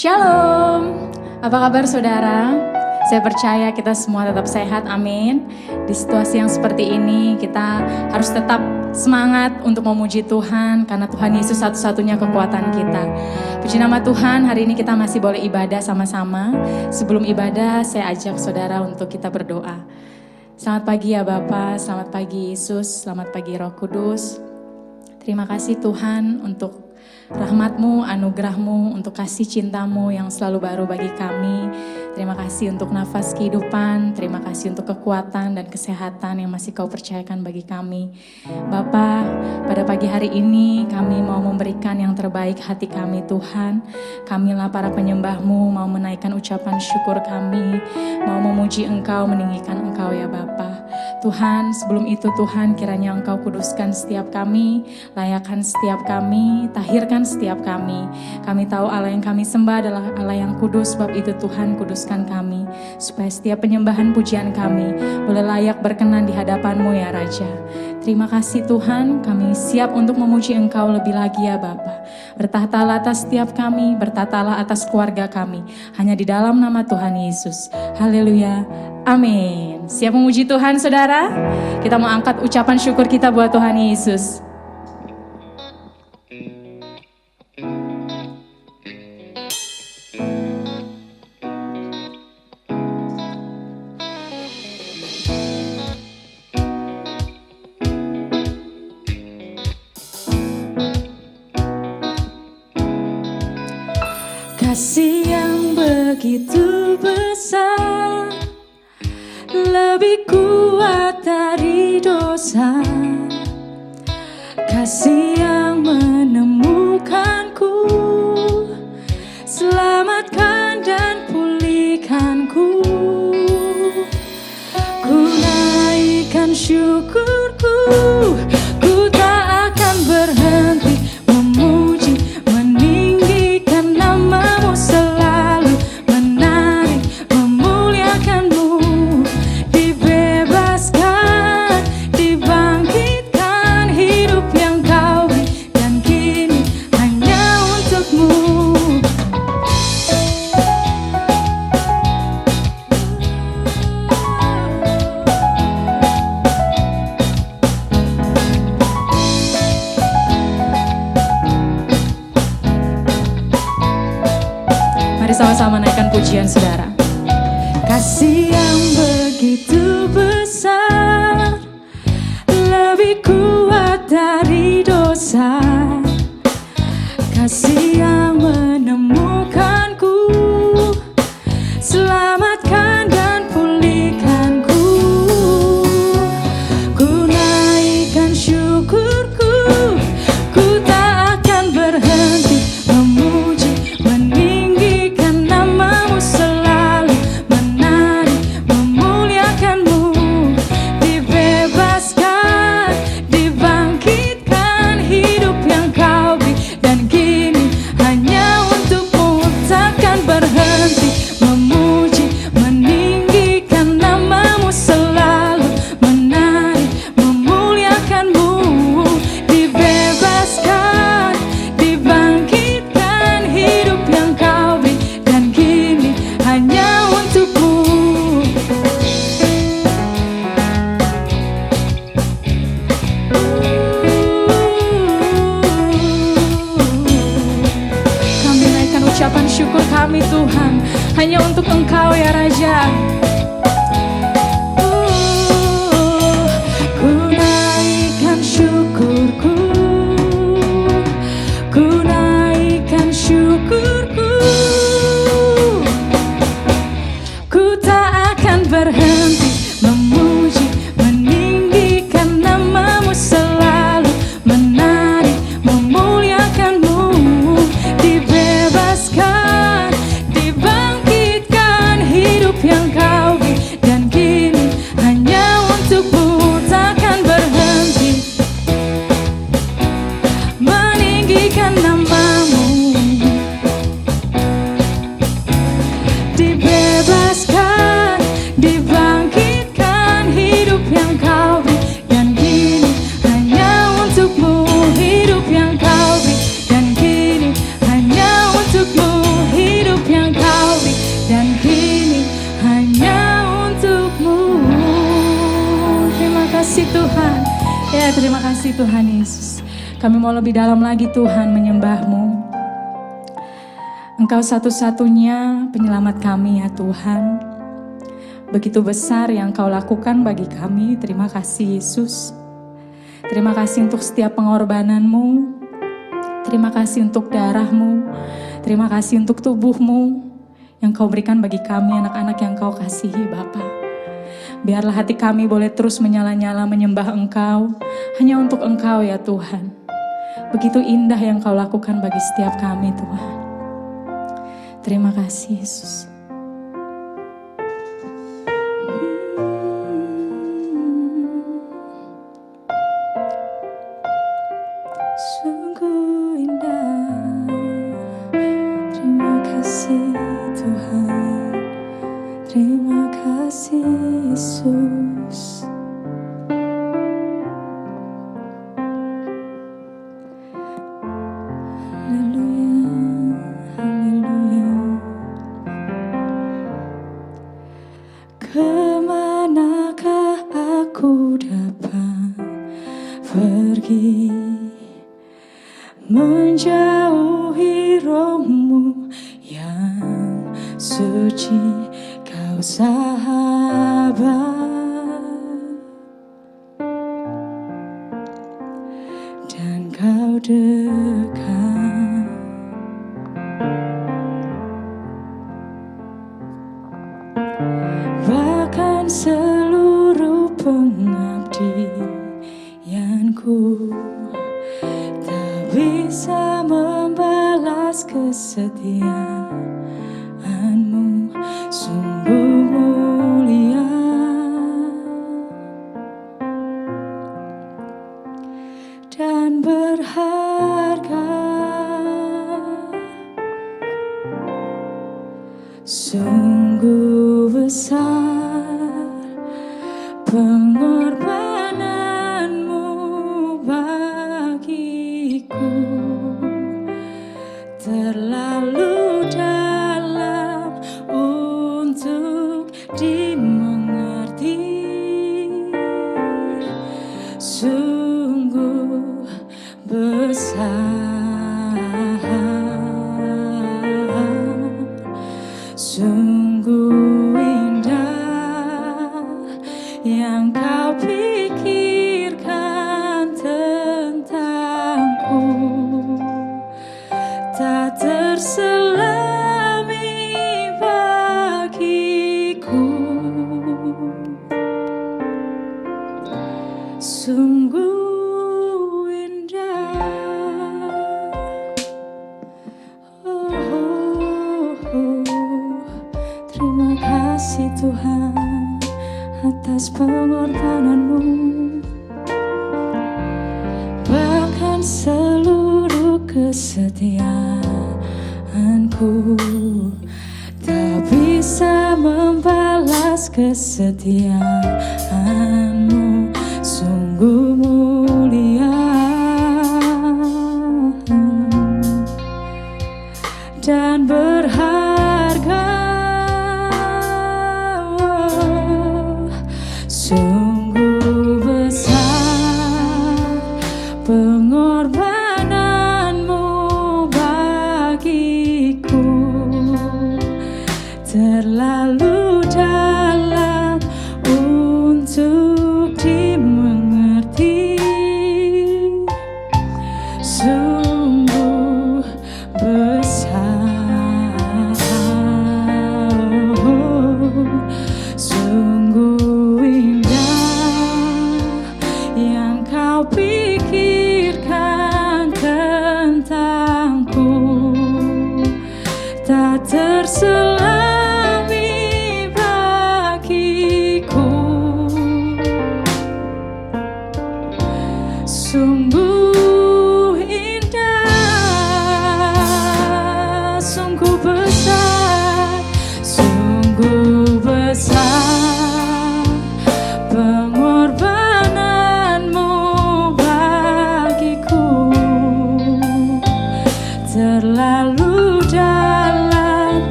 Shalom, apa kabar saudara? Saya percaya kita semua tetap sehat, amin. Di situasi yang seperti ini kita harus tetap semangat untuk memuji Tuhan karena Tuhan Yesus satu-satunya kekuatan kita. Puji nama Tuhan, hari ini kita masih boleh ibadah sama-sama. Sebelum ibadah saya ajak saudara untuk kita berdoa. Selamat pagi ya Bapa, selamat pagi Yesus, selamat pagi Roh Kudus. Terima kasih Tuhan untuk rahmat-Mu, anugerah-Mu, untuk kasih cinta-Mu yang selalu baru bagi kami. Terima kasih untuk nafas kehidupan, terima kasih untuk kekuatan dan kesehatan yang masih Kau percayakan bagi kami. Bapa, pada pagi hari ini kami mau memberikan yang terbaik hati kami Tuhan. Kamilah para penyembah-Mu, mau menaikkan ucapan syukur kami, mau memuji Engkau, meninggikan Engkau ya Bapa. Tuhan, sebelum itu Tuhan kiranya Engkau kuduskan setiap kami, layakkan setiap kami, tahirkan setiap kami. Kami tahu Allah yang kami sembah adalah Allah yang kudus, sebab itu Tuhan kuduskan kami, supaya setiap penyembahan pujian kami boleh layak berkenan di hadapan-Mu ya Raja. Terima kasih Tuhan, kami siap untuk memuji Engkau lebih lagi ya Bapa. Bertahtalah atas setiap kami, bertahtalah atas keluarga kami, hanya di dalam nama Tuhan Yesus. Haleluya, amin. Siap memuji Tuhan saudara? Kita mau angkat ucapan syukur kita buat Tuhan Yesus. Kasih yang begitu besar, lebih kuat dari dosa. Kasih yang menemukanku, selamatkan dan pulihkanku. Ku naikkan syukurku, ku tak akan berhenti memuji, meninggikan nama-Mu selalu, menarik, memuliakan-Mu, dibebaskan, dibangkitkan, hidup yang Kau beri dan kini hanya untuk-Mu. Mari sama-sama naikkan pujian saudara. Kasih yang begitu besar, lebih kuat dari dosa. Kasih yang menemukanku, selamatkan dan pulihkanku. Ku naikkan syukurku, ku tak akan berhenti memuji, meninggikan nama-Mu selalu, menarik, memuliakan-Mu, dibebaskan, dibangkitkan, hidup yang Kau beri dan kini hanya untuk-Mu. Takkan berhenti memuji, meninggikan nama-Mu selalu, menarik, memuliakan-Mu, dibebaskan, dibangkitkan, hidup yang Kau beri dan kini hanya untuk-Mu. Kami naikkan ucapan syukur kami Tuhan, hanya untuk Engkau ya Raja. Ku naikkan syukurku, ku naikkan syukurku, ku tak akan berhenti memuji, meninggikan nama-Mu selalu, menarik, memuliakan-Mu, dibebaskan, dibangkitkan, hidup yang Kau kasih Tuhan. Ya, terima kasih Tuhan Yesus. Kami mau lebih dalam lagi Tuhan menyembah-Mu. Engkau satu-satunya penyelamat kami ya Tuhan. Begitu besar yang Kau lakukan bagi kami. Terima kasih Yesus. Terima kasih untuk setiap pengorbanan-Mu. Terima kasih untuk darah-Mu. Terima kasih untuk tubuh-Mu yang Kau berikan bagi kami anak-anak yang Kau kasihi Bapa. Biarlah hati kami boleh terus menyala-nyala menyembah Engkau, hanya untuk Engkau ya Tuhan. Begitu indah yang Kau lakukan bagi setiap kami Tuhan. Terima kasih Yesus. Sungguh indah. Terima kasih Tuhan. Terima kasih Yesus. Haleluya, haleluya. Kemanakah aku dapat pergi menjauhi roh-Mu yang suci? Kau sahabat dan Kau dekat, bahkan seluruh pengabdianku tak bisa membalas kesetiaan-Mu. Sungguh mulia dan berharga, sungguh besar pengorbanan-Mu bagiku, terlalu dalam untuk dimengerti. Sungguh besar, sungguh indah yang Kau pikirkan tentangku, tak terselami bagiku. Sungguh indah. Terima kasih Tuhan atas pengorbanan-Mu, bahkan seluruh kesetiaan-Ku tak bisa membalas kesetiaan-Mu. Sungguh mulia dan berharga, sungguh besar pengorbanan-Mu bagiku, terlalu dalam untuk dimengerti. Sungguh besar, sungguh indah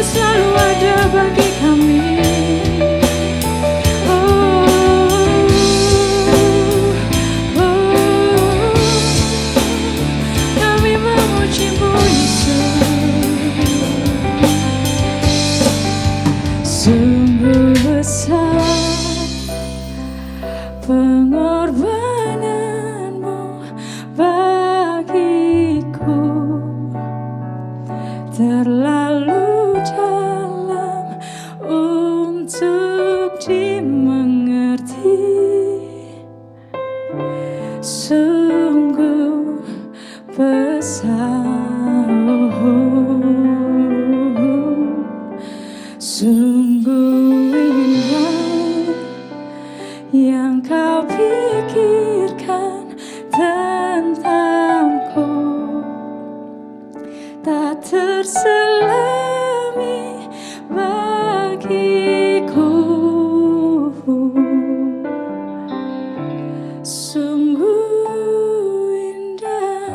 selalu ada bagi kami. Kami memuji-Mu Yesus. Sungguh besar pengorbanan-Mu bagiku, terlalu dalam untuk dimengerti. Sungguh besar, sungguh indah yang Kau pikirkan tentangku, tak terselami bagiku. Sungguh indah.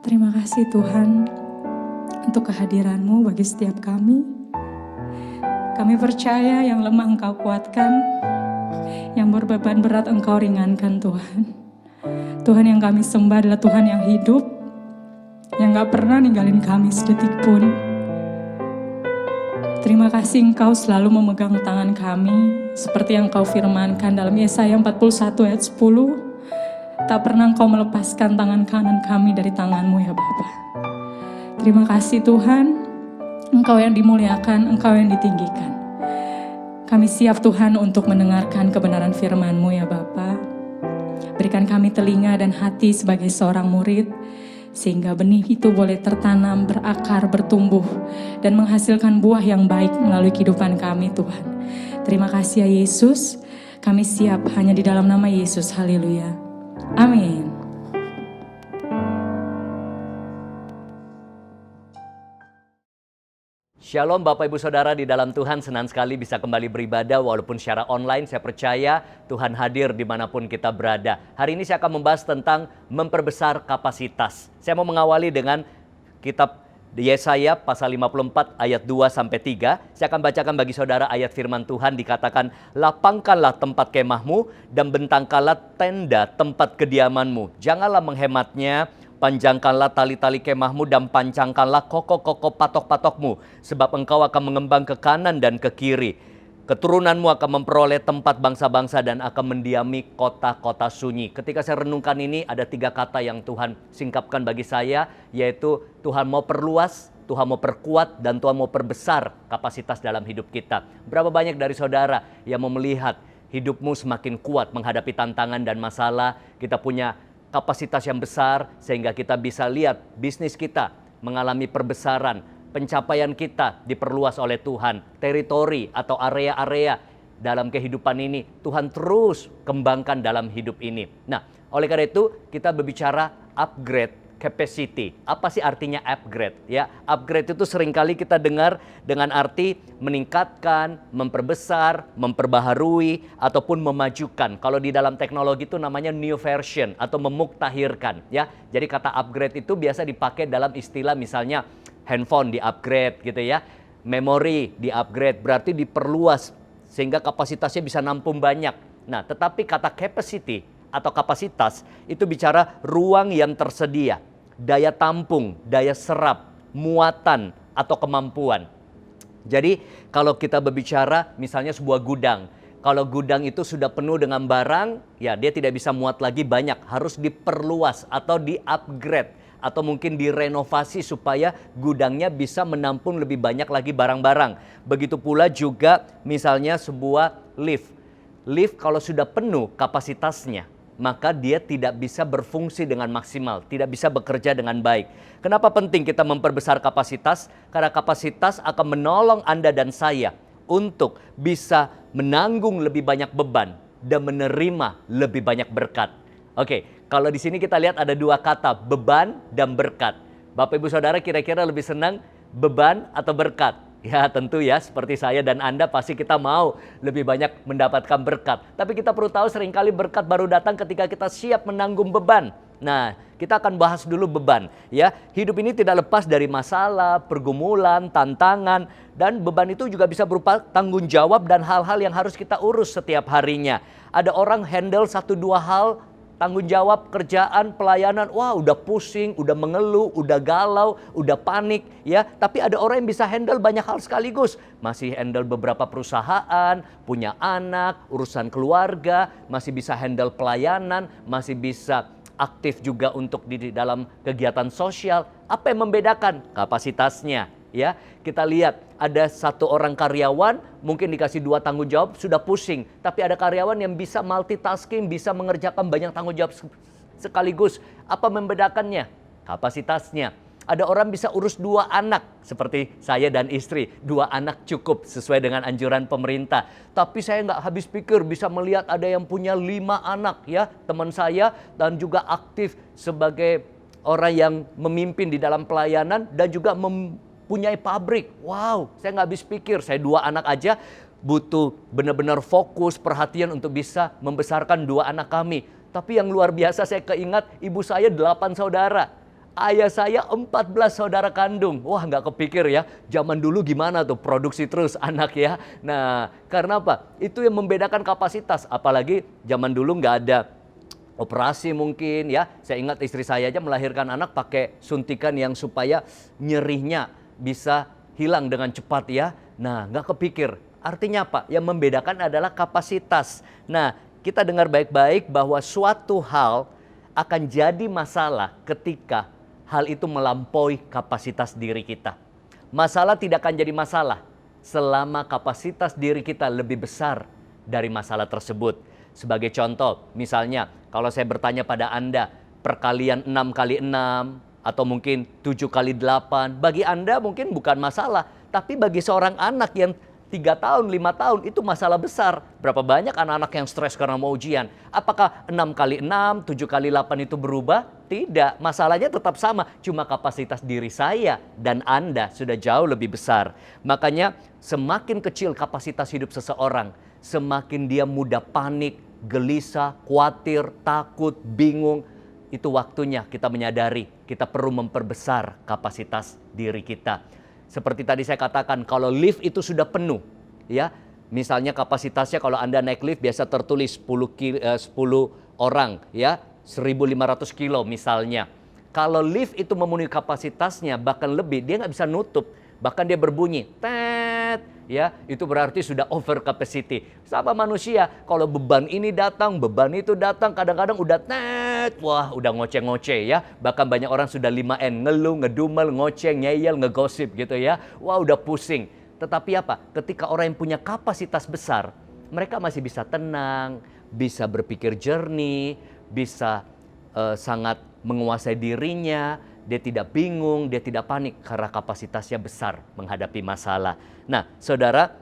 Terima kasih Tuhan untuk kehadiran-Mu bagi setiap kami. Kami percaya yang lemah Engkau kuatkan, yang berbeban berat Engkau ringankan Tuhan. Tuhan yang kami sembah adalah Tuhan yang hidup, yang gak pernah ninggalin kami sedetik pun. Terima kasih Engkau selalu memegang tangan kami, seperti yang Kau firmankan dalam Yesaya 41 ayat 10. Tak pernah Engkau melepaskan tangan kanan kami dari tangan-Mu ya Bapa. Terima kasih Tuhan, Engkau yang dimuliakan, Engkau yang ditinggikan. Kami siap Tuhan untuk mendengarkan kebenaran firman-Mu ya Bapa. Berikan kami telinga dan hati sebagai seorang murid, sehingga benih itu boleh tertanam, berakar, bertumbuh, dan menghasilkan buah yang baik melalui kehidupan kami Tuhan. Terima kasih ya Yesus, kami siap hanya di dalam nama Yesus, haleluya. Amin. Shalom Bapak Ibu Saudara di dalam Tuhan, senang sekali bisa kembali beribadah walaupun secara online. Saya percaya Tuhan hadir dimanapun kita berada. Hari ini saya akan membahas tentang memperbesar kapasitas. Saya mau mengawali dengan kitab Yesaya pasal 54 ayat 2-3. Saya akan bacakan bagi saudara ayat firman Tuhan, dikatakan, lapangkanlah tempat kemahmu dan bentangkanlah tenda tempat kediamanmu. Janganlah menghematnya, panjangkanlah tali-tali kemahmu dan pancangkanlah kokoh-kokoh patok-patokmu. Sebab engkau akan mengembang ke kanan dan ke kiri. Keturunanmu akan memperoleh tempat bangsa-bangsa dan akan mendiami kota-kota sunyi. Ketika saya renungkan ini, ada 3 kata yang Tuhan singkapkan bagi saya, yaitu Tuhan mau perluas, Tuhan mau perkuat, dan Tuhan mau perbesar kapasitas dalam hidup kita. Berapa banyak dari saudara yang mau melihat hidupmu semakin kuat menghadapi tantangan dan masalah, kita punya kapasitas yang besar sehingga kita bisa lihat bisnis kita mengalami perbesaran, pencapaian kita diperluas oleh Tuhan, teritori atau area-area dalam kehidupan ini Tuhan terus kembangkan dalam hidup ini. Nah, oleh karena itu kita berbicara upgrade capacity. Apa sih artinya upgrade? Ya, upgrade itu seringkali kita dengar dengan arti meningkatkan, memperbesar, memperbaharui, ataupun memajukan. Kalau di dalam teknologi itu namanya new version atau memuktahirkan. Ya, jadi kata upgrade itu biasa dipakai dalam istilah misalnya handphone di-upgrade gitu ya. Memori di-upgrade, berarti diperluas sehingga kapasitasnya bisa nampung banyak. Nah, tetapi kata capacity atau kapasitas itu bicara ruang yang tersedia, daya tampung, daya serap, muatan atau kemampuan. Jadi kalau kita berbicara misalnya sebuah gudang, kalau gudang itu sudah penuh dengan barang, ya dia tidak bisa muat lagi banyak, harus diperluas atau di-upgrade. Atau mungkin direnovasi supaya gudangnya bisa menampung lebih banyak lagi barang-barang. Begitu pula juga misalnya sebuah lift. Lift kalau sudah penuh kapasitasnya, maka dia tidak bisa berfungsi dengan maksimal, tidak bisa bekerja dengan baik. Kenapa penting kita memperbesar kapasitas? Karena kapasitas akan menolong Anda dan saya untuk bisa menanggung lebih banyak beban dan menerima lebih banyak berkat. Oke, kalau di sini kita lihat ada 2 kata, beban dan berkat. Bapak Ibu Saudara kira-kira lebih senang beban atau berkat? Ya tentu ya, seperti saya dan Anda pasti kita mau lebih banyak mendapatkan berkat. Tapi kita perlu tahu seringkali berkat baru datang ketika kita siap menanggung beban. Nah, kita akan bahas dulu beban. Ya, hidup ini tidak lepas dari masalah, pergumulan, tantangan. Dan beban itu juga bisa berupa tanggung jawab dan hal-hal yang harus kita urus setiap harinya. Ada orang handle 1-2 hal, tanggung jawab, kerjaan, pelayanan, wah udah pusing, udah mengeluh, udah galau, udah panik ya. Tapi ada orang yang bisa handle banyak hal sekaligus. Masih handle beberapa perusahaan, punya anak, urusan keluarga, masih bisa handle pelayanan, masih bisa aktif juga untuk di dalam kegiatan sosial. Apa yang membedakan? Kapasitasnya. Ya, kita lihat ada satu orang karyawan mungkin dikasih 2 tanggung jawab sudah pusing, tapi ada karyawan yang bisa multitasking, bisa mengerjakan banyak tanggung jawab sekaligus. Apa membedakannya? Kapasitasnya. Ada orang bisa urus 2 anak seperti saya dan istri, 2 anak cukup sesuai dengan anjuran pemerintah. Tapi saya nggak habis pikir bisa melihat ada yang punya 5 anak ya, teman saya, dan juga aktif sebagai orang yang memimpin di dalam pelayanan dan juga mempunyai pabrik. Wow, saya nggak habis pikir, saya 2 anak aja butuh benar-benar fokus, perhatian untuk bisa membesarkan 2 anak kami. Tapi yang luar biasa saya keingat ibu saya 8 saudara. Ayah saya 14 saudara kandung. Wah, nggak kepikir ya, zaman dulu gimana tuh produksi terus anak ya. Nah, karena apa? Itu yang membedakan kapasitas. Apalagi zaman dulu nggak ada operasi mungkin ya. Saya ingat istri saya aja melahirkan anak pakai suntikan yang supaya nyerinya bisa hilang dengan cepat ya. Nah, nggak kepikir. Artinya apa? Yang membedakan adalah kapasitas. Nah, kita dengar baik-baik bahwa suatu hal akan jadi masalah ketika hal itu melampaui kapasitas diri kita. Masalah tidak akan jadi masalah selama kapasitas diri kita lebih besar dari masalah tersebut. Sebagai contoh, misalnya kalau saya bertanya pada Anda, perkalian 6 kali 6 atau mungkin 7 kali 8, bagi Anda mungkin bukan masalah. Tapi bagi seorang anak yang 3 tahun, 5 tahun itu masalah besar. Berapa banyak anak-anak yang stres karena mau ujian? Apakah 6 kali 6, 7 kali 8 itu berubah? Tidak, masalahnya tetap sama. Cuma kapasitas diri saya dan Anda sudah jauh lebih besar. Makanya semakin kecil kapasitas hidup seseorang, semakin dia mudah panik, gelisah, khawatir, takut, bingung. Itu waktunya kita menyadari kita perlu memperbesar kapasitas diri kita. Seperti tadi saya katakan, kalau lift itu sudah penuh, ya, misalnya kapasitasnya kalau Anda naik lift biasa tertulis 10 orang, ya, 1.500 kilo misalnya. Kalau lift itu memenuhi kapasitasnya bahkan lebih, dia nggak bisa nutup, bahkan dia berbunyi, tet, ya, itu berarti sudah over capacity. Sama manusia, kalau beban ini datang, beban itu datang, kadang-kadang udah tet, wah udah ngoceh-ngoceh ya. Bahkan banyak orang sudah 5N, ngeluh, ngedumel, ngoceh, ngeyel, ngegosip gitu ya. Wah udah pusing. Tetapi apa? Ketika orang yang punya kapasitas besar, mereka masih bisa tenang, bisa berpikir jernih, bisa sangat menguasai dirinya. Dia tidak bingung, dia tidak panik karena kapasitasnya besar menghadapi masalah. Nah, saudara,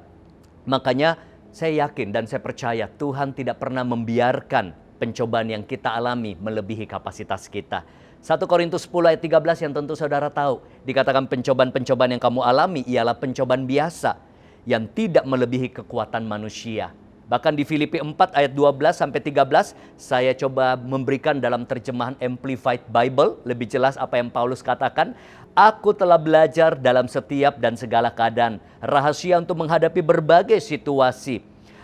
makanya saya yakin dan saya percaya Tuhan tidak pernah membiarkan pencobaan yang kita alami melebihi kapasitas kita. 1 Korintus 10 ayat 13 yang tentu saudara tahu. Dikatakan pencobaan-pencobaan yang kamu alami ialah pencobaan biasa yang tidak melebihi kekuatan manusia. Bahkan di Filipi 4 ayat 12 sampai 13 saya coba memberikan dalam terjemahan Amplified Bible lebih jelas apa yang Paulus katakan. Aku telah belajar dalam setiap dan segala keadaan, rahasia untuk menghadapi berbagai situasi.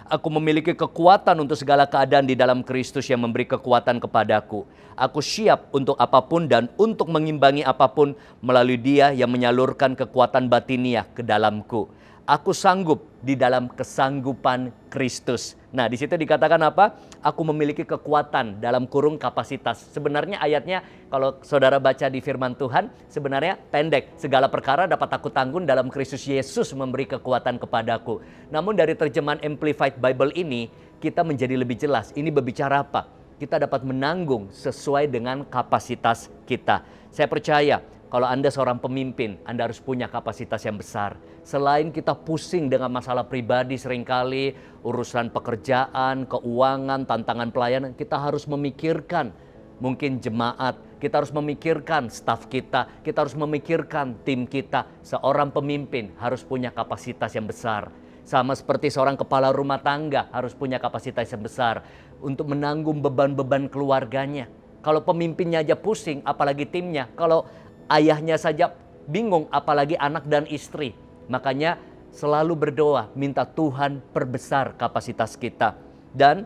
Aku memiliki kekuatan untuk segala keadaan di dalam Kristus yang memberi kekuatan kepadaku. Aku siap untuk apapun dan untuk mengimbangi apapun melalui Dia yang menyalurkan kekuatan batiniah ke dalamku. Aku sanggup di dalam kesanggupan Kristus. Nah, di situ dikatakan apa? Aku memiliki kekuatan dalam kurung kapasitas. Sebenarnya ayatnya kalau saudara baca di firman Tuhan, sebenarnya pendek. Segala perkara dapat aku tanggung dalam Kristus Yesus memberi kekuatan kepadaku. Namun dari terjemahan Amplified Bible ini, kita menjadi lebih jelas. Ini berbicara apa? Kita dapat menanggung sesuai dengan kapasitas kita. Saya percaya, kalau Anda seorang pemimpin, Anda harus punya kapasitas yang besar. Selain kita pusing dengan masalah pribadi seringkali, urusan pekerjaan, keuangan, tantangan pelayanan, kita harus memikirkan mungkin jemaat, kita harus memikirkan staf kita harus memikirkan tim kita. Seorang pemimpin harus punya kapasitas yang besar. Sama seperti seorang kepala rumah tangga harus punya kapasitas yang besar untuk menanggung beban-beban keluarganya. Kalau pemimpinnya aja pusing, apalagi timnya. Kalau ayahnya saja bingung, apalagi anak dan istri. Makanya selalu berdoa, minta Tuhan perbesar kapasitas kita. Dan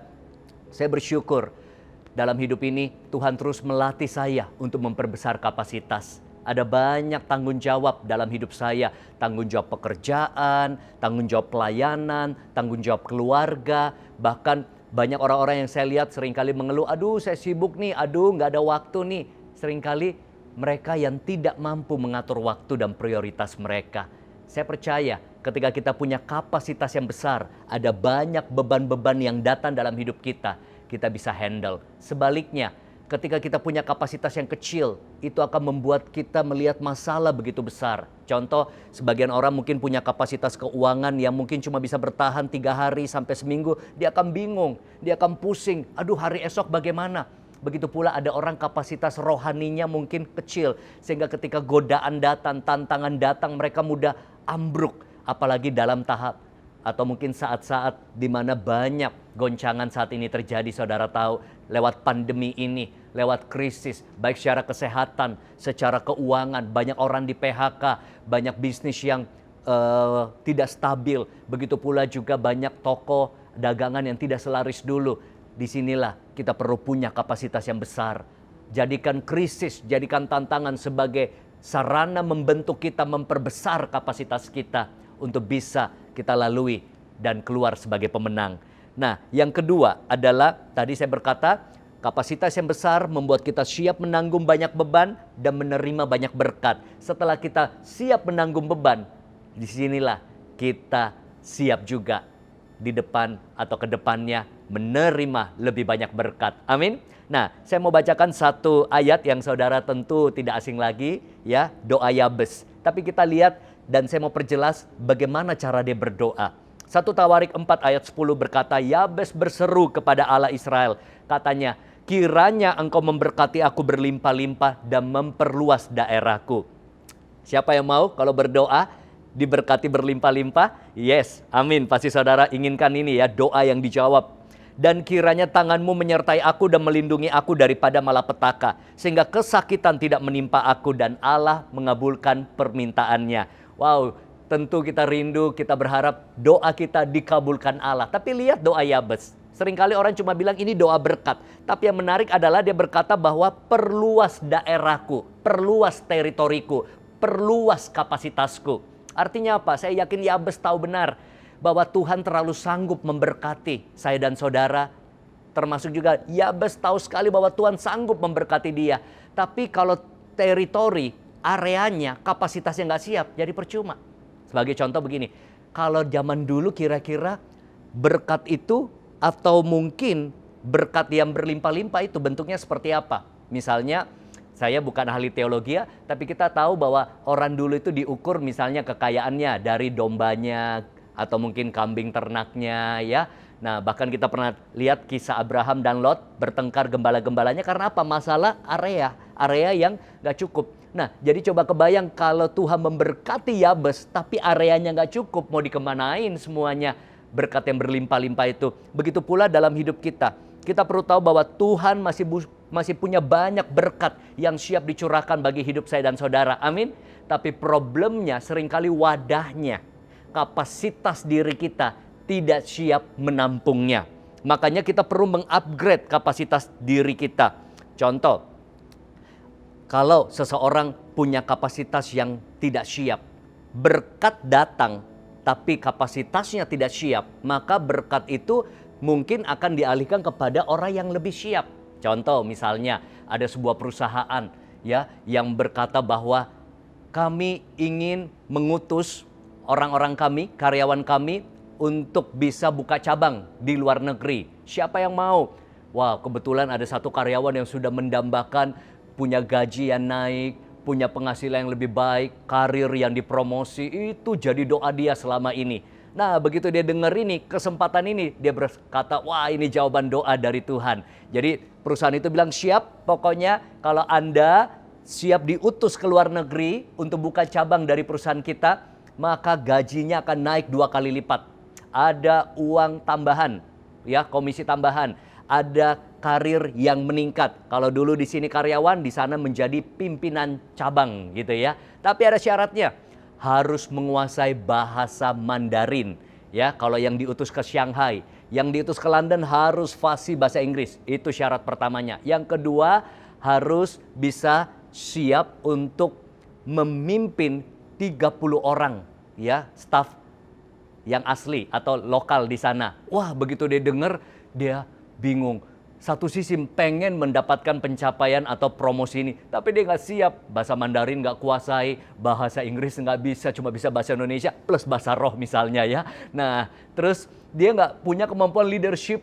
saya bersyukur dalam hidup ini Tuhan terus melatih saya untuk memperbesar kapasitas. Ada banyak tanggung jawab dalam hidup saya. Tanggung jawab pekerjaan, tanggung jawab pelayanan, tanggung jawab keluarga. Bahkan banyak orang-orang yang saya lihat seringkali mengeluh, aduh saya sibuk nih, aduh nggak ada waktu nih. Seringkali mereka yang tidak mampu mengatur waktu dan prioritas mereka. Saya percaya ketika kita punya kapasitas yang besar, ada banyak beban-beban yang datang dalam hidup kita bisa handle. Sebaliknya, ketika kita punya kapasitas yang kecil, itu akan membuat kita melihat masalah begitu besar. Contoh, sebagian orang mungkin punya kapasitas keuangan yang mungkin cuma bisa bertahan 3 hari sampai seminggu, dia akan bingung, dia akan pusing, aduh hari esok bagaimana? Begitu pula ada orang kapasitas rohaninya mungkin kecil, sehingga ketika godaan datang, tantangan datang, mereka mudah ambruk, apalagi dalam tahap atau mungkin saat-saat di mana banyak goncangan saat ini terjadi. Saudara tahu, lewat pandemi ini, lewat krisis, baik secara kesehatan, secara keuangan, banyak orang di PHK, banyak bisnis yang tidak stabil. Begitu pula juga banyak toko dagangan yang tidak selaris dulu. Disinilah kita perlu punya kapasitas yang besar. Jadikan krisis, jadikan tantangan sebagai sarana membentuk kita, memperbesar kapasitas kita untuk bisa kita lalui dan keluar sebagai pemenang. Nah, yang kedua adalah tadi saya berkata kapasitas yang besar membuat kita siap menanggung banyak beban dan menerima banyak berkat. Setelah kita siap menanggung beban, disinilah kita siap juga di depan atau ke depannya menerima lebih banyak berkat. Amin. Nah, saya mau bacakan satu ayat yang saudara tentu tidak asing lagi, ya, doa Yabes. Tapi kita lihat dan saya mau perjelas bagaimana cara dia berdoa. 1 Tawarik 4 ayat 10 berkata, Yabes berseru kepada Allah Israel. Katanya, kiranya engkau memberkati aku berlimpah-limpah dan memperluas daerahku. Siapa yang mau kalau berdoa diberkati berlimpah-limpah? Yes, amin. Pasti saudara inginkan ini ya, doa yang dijawab. Dan kiranya tanganmu menyertai aku dan melindungi aku daripada malapetaka, sehingga kesakitan tidak menimpa aku, dan Allah mengabulkan permintaannya. Wow, tentu kita rindu, kita berharap doa kita dikabulkan Allah. Tapi lihat doa Yabes. Seringkali orang cuma bilang ini doa berkat. Tapi yang menarik adalah dia berkata bahwa perluas daerahku, perluas teritoriku, perluas kapasitasku. Artinya apa? Saya yakin Yabes tahu benar bahwa Tuhan terlalu sanggup memberkati saya dan saudara. Termasuk juga Yabes tahu sekali bahwa Tuhan sanggup memberkati dia. Tapi kalau teritori, areanya, kapasitasnya nggak siap, jadi percuma. Sebagai contoh begini, kalau zaman dulu kira-kira berkat itu atau mungkin berkat yang berlimpah-limpah itu bentuknya seperti apa? Misalnya, saya bukan ahli teologi ya, tapi kita tahu bahwa orang dulu itu diukur misalnya kekayaannya dari dombanya, atau mungkin kambing ternaknya ya. Nah, bahkan kita pernah lihat kisah Abraham dan Lot bertengkar gembala-gembalanya karena apa? Masalah area yang gak cukup. Nah, jadi coba kebayang kalau Tuhan memberkati Yabes tapi areanya gak cukup, mau dikemanain semuanya berkat yang berlimpah-limpah itu. Begitu pula dalam hidup kita. Kita perlu tahu bahwa Tuhan masih punya banyak berkat yang siap dicurahkan bagi hidup saya dan saudara. Amin. Tapi problemnya seringkali wadahnya, kapasitas diri kita tidak siap menampungnya. Makanya kita perlu mengupgrade kapasitas diri kita. Contoh, kalau seseorang punya kapasitas yang tidak siap, berkat datang tapi kapasitasnya tidak siap, maka berkat itu mungkin akan dialihkan kepada orang yang lebih siap. Contoh misalnya ada sebuah perusahaan ya yang berkata bahwa kami ingin mengutus orang-orang kami, karyawan kami untuk bisa buka cabang di luar negeri. Siapa yang mau? Wah, kebetulan ada satu karyawan yang sudah mendambakan punya gaji yang naik, punya penghasilan yang lebih baik, karir yang dipromosi, itu jadi doa dia selama ini. Nah, begitu dia dengar ini, kesempatan ini, dia berkata, wah ini jawaban doa dari Tuhan. Jadi perusahaan itu bilang, siap pokoknya kalau Anda siap diutus ke luar negeri untuk buka cabang dari perusahaan kita, maka gajinya akan naik 2 kali lipat. Ada uang tambahan, ya komisi tambahan. Ada karir yang meningkat. Kalau dulu di sini karyawan, di sana menjadi pimpinan cabang gitu ya. Tapi ada syaratnya. Harus menguasai bahasa Mandarin. Ya, kalau yang diutus ke Shanghai, yang diutus ke London harus fasih bahasa Inggris. Itu syarat pertamanya. Yang kedua, harus bisa siap untuk memimpin 30 orang ya, staf yang asli atau lokal di sana. Wah, begitu dia dengar, dia bingung. Satu sisi pengen mendapatkan pencapaian atau promosi ini, tapi dia nggak siap. Bahasa Mandarin nggak kuasai, bahasa Inggris nggak bisa, cuma bisa bahasa Indonesia plus bahasa roh misalnya ya. Nah, terus dia nggak punya kemampuan leadership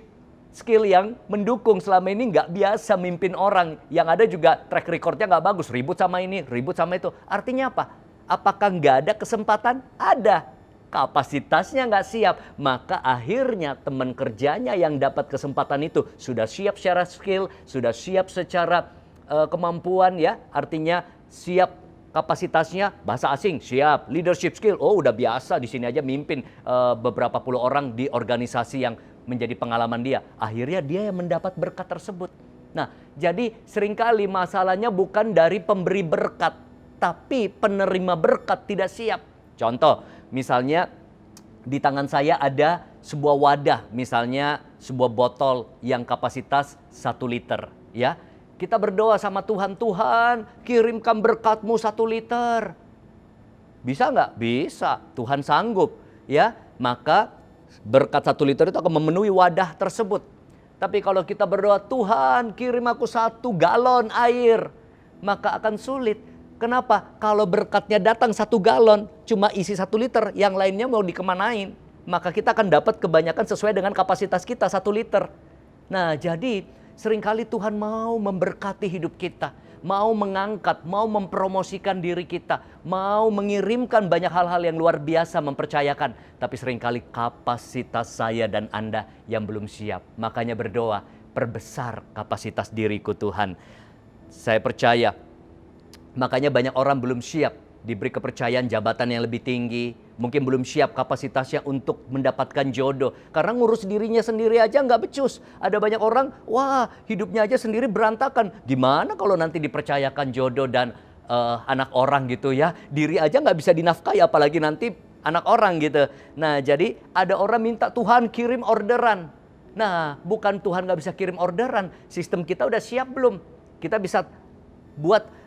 skill yang mendukung. Selama ini nggak biasa mimpin orang. Yang ada juga track recordnya nggak bagus, ribut sama ini, ribut sama itu. Artinya apa? Apakah nggak ada kesempatan? Ada. Kapasitasnya nggak siap, maka akhirnya teman kerjanya yang dapat kesempatan itu sudah siap secara skill, sudah siap secara kemampuan ya, artinya siap kapasitasnya, bahasa asing siap, leadership skill, oh udah biasa di sini aja mimpin beberapa puluh orang di organisasi yang menjadi pengalaman dia. Akhirnya dia yang mendapat berkat tersebut. Nah, jadi seringkali masalahnya bukan dari pemberi berkat, tapi penerima berkat tidak siap. Contoh, misalnya di tangan saya ada sebuah wadah, misalnya sebuah botol yang kapasitas 1 liter. Ya, kita berdoa sama Tuhan, Tuhan kirimkan berkat-Mu 1 liter. Bisa nggak? Bisa, Tuhan sanggup. Ya, maka berkat 1 liter itu akan memenuhi wadah tersebut. Tapi kalau kita berdoa, Tuhan kirim aku 1 galon air, maka akan sulit. Kenapa? Kalau berkatnya datang 1 galon, cuma isi 1 liter, yang lainnya mau dikemanain. Maka kita akan dapat kebanyakan sesuai dengan kapasitas kita 1 liter. Nah, jadi seringkali Tuhan mau memberkati hidup kita. Mau mengangkat, mau mempromosikan diri kita. Mau mengirimkan banyak hal-hal yang luar biasa mempercayakan. Tapi seringkali kapasitas saya dan Anda yang belum siap. Makanya berdoa, perbesar kapasitas diriku Tuhan. Saya percaya. Makanya banyak orang belum siap diberi kepercayaan jabatan yang lebih tinggi. Mungkin belum siap kapasitasnya untuk mendapatkan jodoh. Karena ngurus dirinya sendiri aja nggak becus. Ada banyak orang, wah hidupnya aja sendiri berantakan. Gimana kalau nanti dipercayakan jodoh dan anak orang gitu ya. Diri aja nggak bisa dinafkahi apalagi nanti anak orang gitu. Nah, jadi ada orang minta Tuhan kirim orderan. Nah, bukan Tuhan nggak bisa kirim orderan. Sistem kita udah siap belum? Kita bisa buat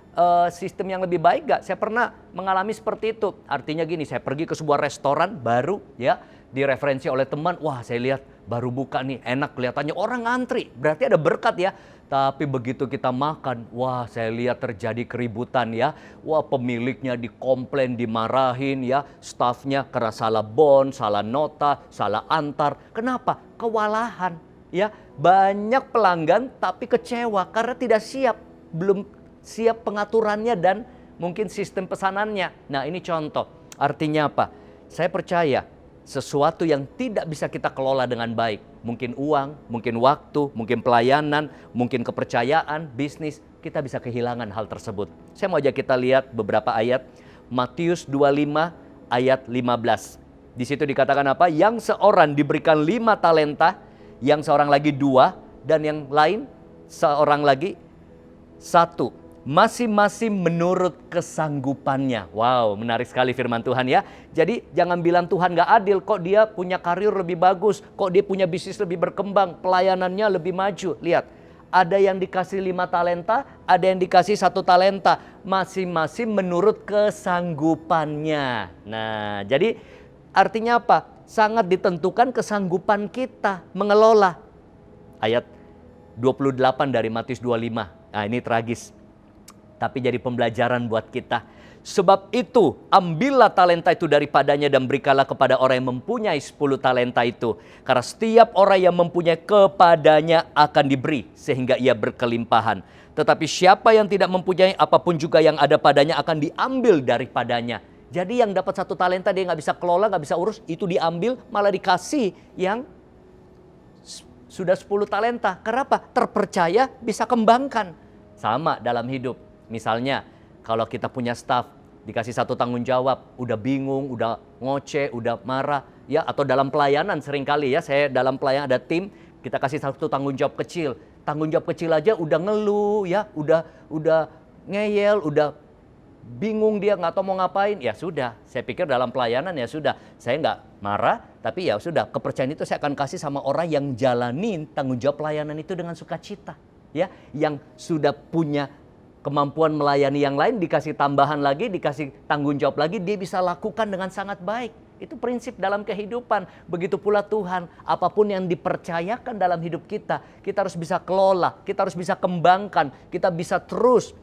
sistem yang lebih baik gak? Saya pernah mengalami seperti itu. Artinya gini, saya pergi ke sebuah restoran baru ya, direferensi oleh teman. Wah, saya lihat baru buka nih, enak kelihatannya, orang ngantri. Berarti ada berkat ya. Tapi begitu kita makan, wah saya lihat terjadi keributan ya. Wah, pemiliknya dikomplain, dimarahin ya. Stafnya karena salah bon, salah nota, salah antar. Kenapa? Kewalahan ya. Banyak pelanggan tapi kecewa karena tidak siap. Belum siap pengaturannya dan mungkin sistem pesanannya. Nah, ini contoh. Artinya apa? Saya percaya sesuatu yang tidak bisa kita kelola dengan baik. Mungkin uang, mungkin waktu, mungkin pelayanan, mungkin kepercayaan, bisnis. Kita bisa kehilangan hal tersebut. Saya mau ajak kita lihat beberapa ayat. Matius 25 ayat 15. Di situ dikatakan apa? Yang seorang diberikan 5 talenta, yang seorang lagi 2, dan yang lain seorang lagi 1. Masing-masing menurut kesanggupannya. Wow, menarik sekali firman Tuhan ya. Jadi jangan bilang Tuhan gak adil, kok dia punya karir lebih bagus, kok dia punya bisnis lebih berkembang, pelayanannya lebih maju. Lihat, ada yang dikasih 5 talenta, ada yang dikasih 1 talenta. Masing-masing menurut kesanggupannya. Nah, jadi artinya apa? Sangat ditentukan kesanggupan kita mengelola. Ayat 28 dari Matius 25. Nah, ini tragis. Tapi jadi pembelajaran buat kita. Sebab itu, ambillah talenta itu daripadanya dan berikanlah kepada orang yang mempunyai 10 talenta itu. Karena setiap orang yang mempunyai kepadanya akan diberi, sehingga ia berkelimpahan. Tetapi siapa yang tidak mempunyai, apapun juga yang ada padanya akan diambil daripadanya. Jadi yang dapat 1 talenta dia nggak bisa kelola, nggak bisa urus, itu diambil malah dikasih yang sudah 10 talenta. Kenapa? Terpercaya bisa kembangkan. Sama dalam hidup. Misalnya kalau kita punya staff, dikasih 1 tanggung jawab, udah bingung, udah ngoceh, udah marah, ya, atau dalam pelayanan seringkali ya, saya dalam pelayanan ada tim, kita kasih 1 tanggung jawab kecil. Tanggung jawab kecil aja udah ngeluh ya, udah ngeyel, udah bingung dia nggak tahu mau ngapain. Ya sudah, saya pikir dalam pelayanan ya sudah, saya nggak marah, tapi ya sudah, kepercayaan itu saya akan kasih sama orang yang jalanin tanggung jawab pelayanan itu dengan sukacita, ya, yang sudah punya kemampuan melayani yang lain, dikasih tambahan lagi, dikasih tanggung jawab lagi, dia bisa lakukan dengan sangat baik. Itu prinsip dalam kehidupan. Begitu pula Tuhan, apapun yang dipercayakan dalam hidup kita harus bisa kelola, kita harus bisa kembangkan, kita bisa terus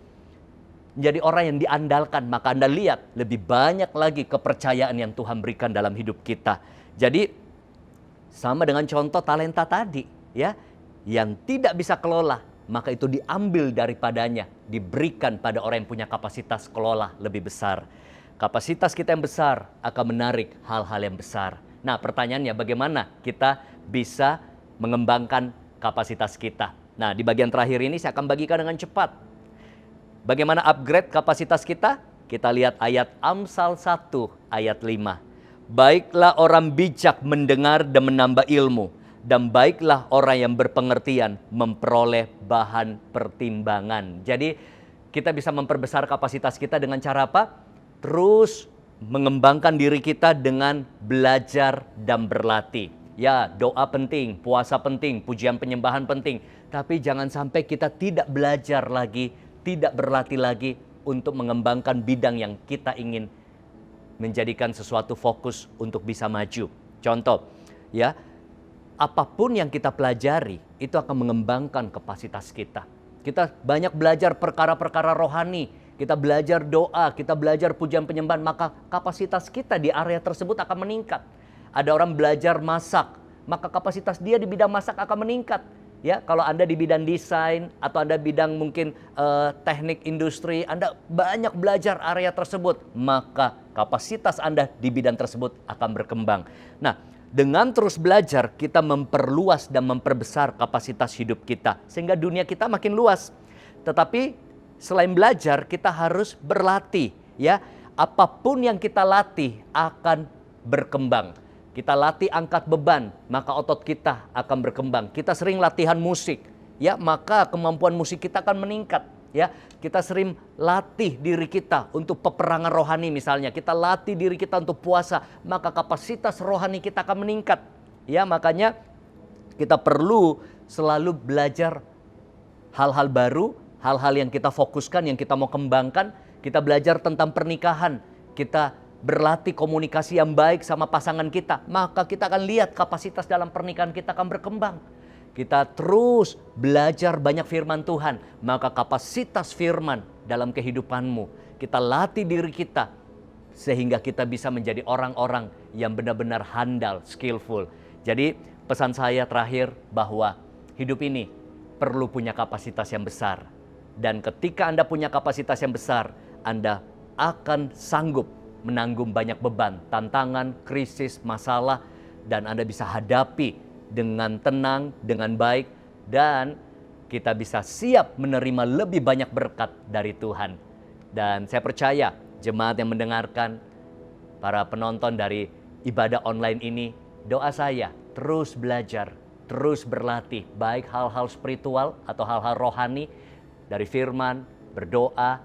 menjadi orang yang diandalkan. Maka Anda lihat, lebih banyak lagi kepercayaan yang Tuhan berikan dalam hidup kita. Jadi, sama dengan contoh talenta tadi, ya, yang tidak bisa kelola, maka itu diambil daripadanya, diberikan pada orang yang punya kapasitas kelola lebih besar. Kapasitas kita yang besar akan menarik hal-hal yang besar. Nah, pertanyaannya bagaimana kita bisa mengembangkan kapasitas kita? Nah, di bagian terakhir ini saya akan bagikan dengan cepat. Bagaimana upgrade kapasitas kita? Kita lihat ayat Amsal 1 ayat 5. Baiklah orang bijak mendengar dan menambah ilmu, dan baiklah orang yang berpengertian memperoleh bahan pertimbangan. Jadi kita bisa memperbesar kapasitas kita dengan cara apa? Terus mengembangkan diri kita dengan belajar dan berlatih. Ya, doa penting, puasa penting, pujian penyembahan penting. Tapi jangan sampai kita tidak belajar lagi, tidak berlatih lagi untuk mengembangkan bidang yang kita ingin menjadikan sesuatu fokus untuk bisa maju. Contoh, ya, apapun yang kita pelajari itu akan mengembangkan kapasitas kita. Kita banyak belajar perkara-perkara rohani, kita belajar doa, kita belajar pujian penyembahan, maka kapasitas kita di area tersebut akan meningkat. Ada orang belajar masak, maka kapasitas dia di bidang masak akan meningkat. Ya, kalau Anda di bidang desain atau Anda bidang mungkin teknik industri, Anda banyak belajar area tersebut, maka kapasitas Anda di bidang tersebut akan berkembang. Nah, dengan terus belajar, kita memperluas dan memperbesar kapasitas hidup kita, sehingga dunia kita makin luas. Tetapi selain belajar, kita harus berlatih, ya. Apapun yang kita latih akan berkembang. Kita latih angkat beban, maka otot kita akan berkembang. Kita sering latihan musik, ya, maka kemampuan musik kita akan meningkat, ya. Kita sering latih diri kita untuk peperangan rohani misalnya. Kita latih diri kita untuk puasa, maka kapasitas rohani kita akan meningkat. Ya, makanya kita perlu selalu belajar hal-hal baru, hal-hal yang kita fokuskan, yang kita mau kembangkan. Kita belajar tentang pernikahan, kita berlatih komunikasi yang baik sama pasangan kita, maka kita akan lihat kapasitas dalam pernikahan kita akan berkembang. Kita terus belajar banyak firman Tuhan, maka kapasitas firman dalam kehidupanmu, kita latih diri kita, sehingga kita bisa menjadi orang-orang yang benar-benar handal, skillful. Jadi pesan saya terakhir bahwa hidup ini perlu punya kapasitas yang besar. Dan ketika Anda punya kapasitas yang besar, Anda akan sanggup menanggung banyak beban, tantangan, krisis, masalah, dan Anda bisa hadapi dengan tenang, dengan baik, dan kita bisa siap menerima lebih banyak berkat dari Tuhan. Dan saya percaya jemaat yang mendengarkan, para penonton dari ibadah online ini, doa saya terus belajar, terus berlatih, baik hal-hal spiritual atau hal-hal rohani, dari firman, berdoa,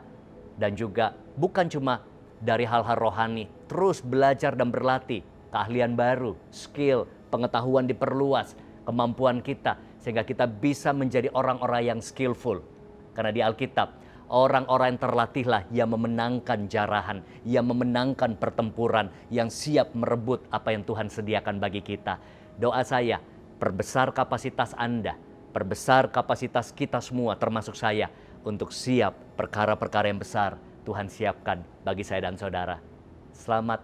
dan juga bukan cuma dari hal-hal rohani, terus belajar dan berlatih, keahlian baru, skill, pengetahuan diperluas, kemampuan kita, sehingga kita bisa menjadi orang-orang yang skillful. Karena di Alkitab, orang-orang yang terlatihlah yang memenangkan jarahan, yang memenangkan pertempuran, yang siap merebut apa yang Tuhan sediakan bagi kita. Doa saya, perbesar kapasitas Anda, perbesar kapasitas kita semua, termasuk saya, untuk siap perkara-perkara yang besar Tuhan siapkan bagi saya dan saudara. Selamat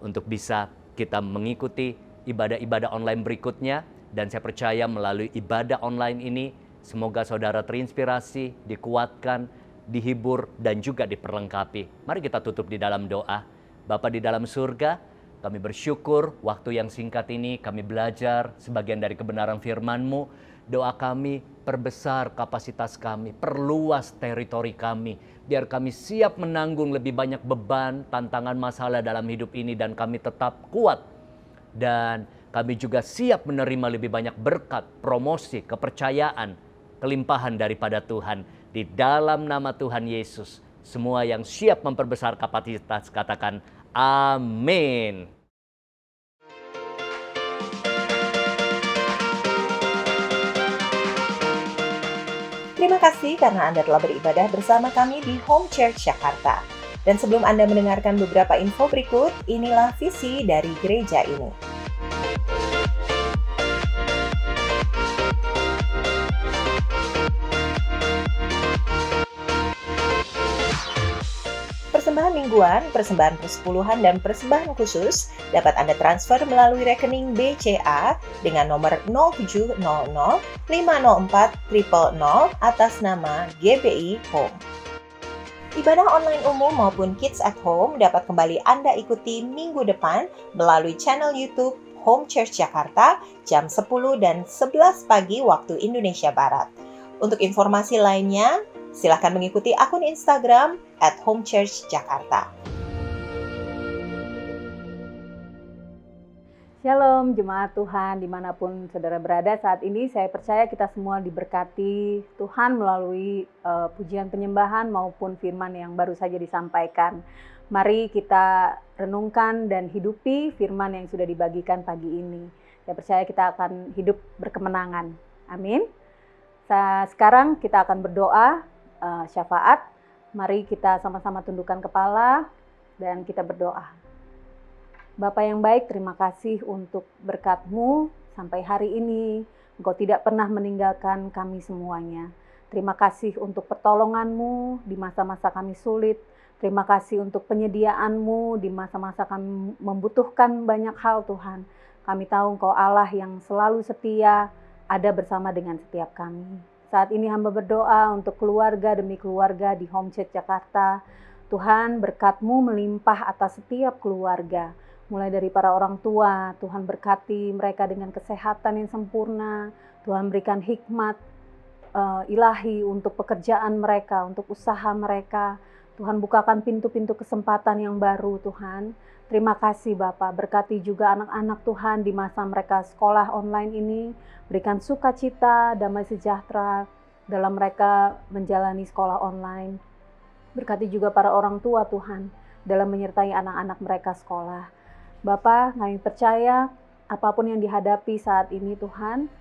untuk bisa kita mengikuti ibadah-ibadah online berikutnya. Dan saya percaya melalui ibadah online ini, semoga saudara terinspirasi, dikuatkan, dihibur, dan juga diperlengkapi. Mari kita tutup di dalam doa. Bapa di dalam surga, kami bersyukur waktu yang singkat ini kami belajar sebagian dari kebenaran firman-Mu. Doa kami, perbesar kapasitas kami, perluas teritori kami, biar kami siap menanggung lebih banyak beban, tantangan, masalah dalam hidup ini, dan kami tetap kuat. Dan kami juga siap menerima lebih banyak berkat, promosi, kepercayaan, kelimpahan daripada Tuhan. Di dalam nama Tuhan Yesus, semua yang siap memperbesar kapasitas katakan amin. Terima kasih karena Anda telah beribadah bersama kami di Home Church Jakarta. Dan sebelum Anda mendengarkan beberapa info berikut, inilah visi dari gereja ini. Persembahan mingguan, persembahan persepuluhan, dan persembahan khusus dapat Anda transfer melalui rekening BCA dengan nomor 0700 504 000 atas nama GBI Home. Ibadah online umum maupun Kids at Home dapat kembali Anda ikuti minggu depan melalui channel YouTube Home Church Jakarta jam 10 dan 11 pagi waktu Indonesia Barat. Untuk informasi lainnya, silakan mengikuti akun Instagram @homechurchjakarta. Shalom jemaat Tuhan dimanapun saudara berada saat ini, saya percaya kita semua diberkati Tuhan melalui pujian penyembahan maupun firman yang baru saja disampaikan. Mari kita renungkan dan hidupi firman yang sudah dibagikan pagi ini. Saya percaya kita akan hidup berkemenangan. Amin. Sekarang kita akan berdoa syafaat. Mari kita sama-sama tundukkan kepala dan kita berdoa. Bapa yang baik, terima kasih untuk berkat-Mu sampai hari ini. Engkau tidak pernah meninggalkan kami semuanya. Terima kasih untuk pertolongan-Mu di masa-masa kami sulit. Terima kasih untuk penyediaan-Mu di masa-masa kami membutuhkan banyak hal Tuhan. Kami tahu Engkau Allah yang selalu setia, ada bersama dengan setiap kami. Saat ini hamba berdoa untuk keluarga demi keluarga di Home Church Jakarta. Tuhan, berkat-Mu melimpah atas setiap keluarga. Mulai dari para orang tua, Tuhan berkati mereka dengan kesehatan yang sempurna. Tuhan berikan hikmat ilahi untuk pekerjaan mereka, untuk usaha mereka. Tuhan bukakan pintu-pintu kesempatan yang baru Tuhan. Terima kasih Bapak, berkati juga anak-anak Tuhan di masa mereka sekolah online ini. Berikan sukacita, damai sejahtera dalam mereka menjalani sekolah online. Berkati juga para orang tua Tuhan dalam menyertai anak-anak mereka sekolah. Bapak, kami percaya apapun yang dihadapi saat ini Tuhan,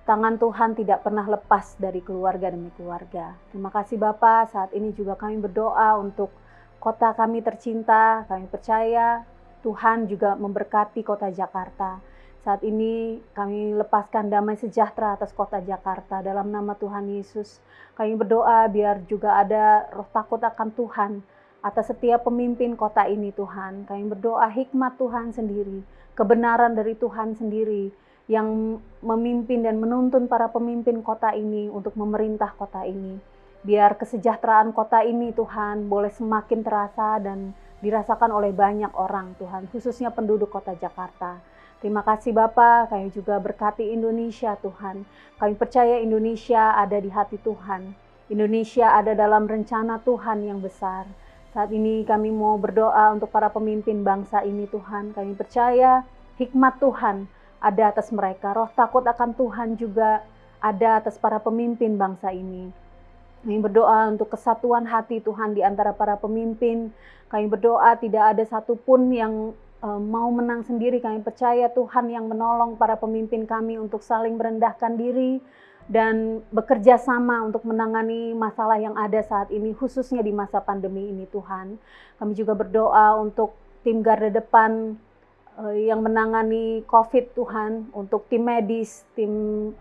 tangan Tuhan tidak pernah lepas dari keluarga demi keluarga. Terima kasih Bapak, saat ini juga kami berdoa untuk kota kami tercinta. Kami percaya Tuhan juga memberkati kota Jakarta. Saat ini kami lepaskan damai sejahtera atas kota Jakarta dalam nama Tuhan Yesus. Kami berdoa biar juga ada roh takut akan Tuhan atas setiap pemimpin kota ini Tuhan. Kami berdoa hikmat Tuhan sendiri, kebenaran dari Tuhan sendiri yang memimpin dan menuntun para pemimpin kota ini untuk memerintah kota ini. Biar kesejahteraan kota ini Tuhan boleh semakin terasa dan dirasakan oleh banyak orang Tuhan, khususnya penduduk kota Jakarta. Terima kasih Bapa, kami juga berkati Indonesia Tuhan. Kami percaya Indonesia ada di hati Tuhan. Indonesia ada dalam rencana Tuhan yang besar. Saat ini kami mau berdoa untuk para pemimpin bangsa ini Tuhan. Kami percaya hikmat Tuhan ada atas mereka. Roh takut akan Tuhan juga ada atas para pemimpin bangsa ini. Kami berdoa untuk kesatuan hati Tuhan di antara para pemimpin. Kami berdoa tidak ada satupun yang mau menang sendiri. Kami percaya Tuhan yang menolong para pemimpin kami untuk saling merendahkan diri dan bekerja sama untuk menangani masalah yang ada saat ini, khususnya di masa pandemi ini Tuhan. Kami juga berdoa untuk tim garda depan yang menangani COVID Tuhan, untuk tim medis, tim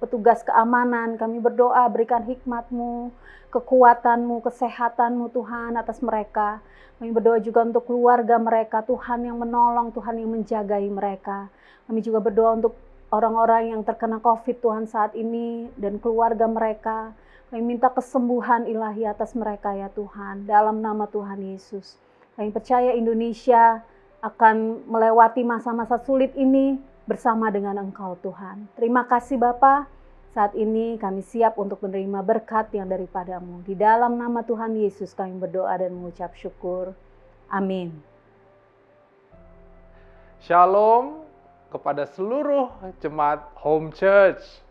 petugas keamanan. Kami berdoa berikan hikmat-Mu, kekuatan-Mu, kesehatan-Mu Tuhan atas mereka. Kami berdoa juga untuk keluarga mereka, Tuhan yang menolong, Tuhan yang menjagai mereka. Kami juga berdoa untuk orang-orang yang terkena COVID Tuhan saat ini dan keluarga mereka. Kami minta kesembuhan ilahi atas mereka ya Tuhan, dalam nama Tuhan Yesus. Kami percaya Indonesia akan melewati masa-masa sulit ini bersama dengan Engkau Tuhan. Terima kasih Bapa. Saat ini kami siap untuk menerima berkat yang daripada-Mu. Di dalam nama Tuhan Yesus kami berdoa dan mengucap syukur. Amin. Shalom kepada seluruh jemaat Home Church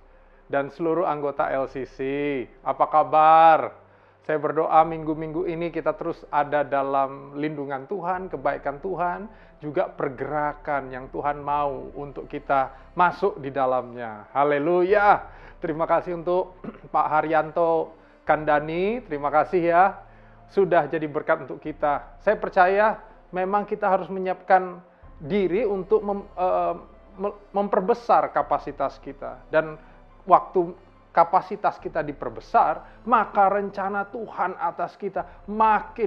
dan seluruh anggota LCC. Apa kabar? Saya berdoa minggu-minggu ini kita terus ada dalam lindungan Tuhan, kebaikan Tuhan, juga pergerakan yang Tuhan mau untuk kita masuk di dalamnya. Haleluya. Terima kasih untuk Pak Haryanto Kandani, terima kasih ya. Sudah jadi berkat untuk kita. Saya percaya memang kita harus menyiapkan diri untuk memperbesar kapasitas kita. Dan waktu kapasitas kita diperbesar, maka rencana Tuhan atas kita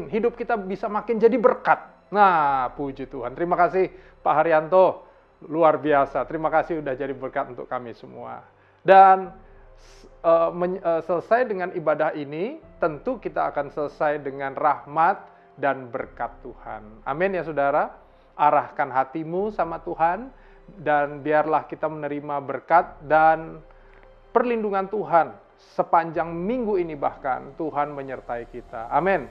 hidup kita bisa makin jadi berkat. Nah, puji Tuhan. Terima kasih Pak Haryanto, luar biasa. Terima kasih sudah jadi berkat untuk kami semua. Dan selesai dengan ibadah ini, tentu kita akan selesai dengan rahmat dan berkat Tuhan. Amin ya saudara. Arahkan hatimu sama Tuhan, dan biarlah kita menerima berkat dan perlindungan Tuhan sepanjang minggu ini, bahkan Tuhan menyertai kita. Amin.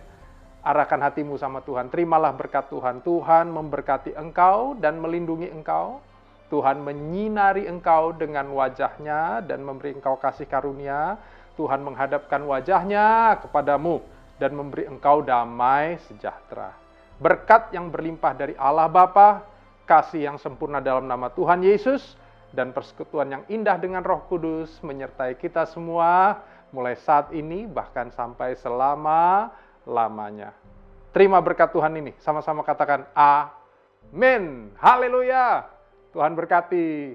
Arahkan hatimu sama Tuhan. Terimalah berkat Tuhan. Tuhan memberkati engkau dan melindungi engkau. Tuhan menyinari engkau dengan wajahnya dan memberi engkau kasih karunia. Tuhan menghadapkan wajahnya kepadamu dan memberi engkau damai sejahtera. Berkat yang berlimpah dari Allah Bapa, kasih yang sempurna dalam nama Tuhan Yesus, dan persekutuan yang indah dengan Roh Kudus menyertai kita semua mulai saat ini bahkan sampai selama-lamanya. Terima berkat Tuhan ini. Sama-sama katakan amin. Haleluya. Tuhan berkati.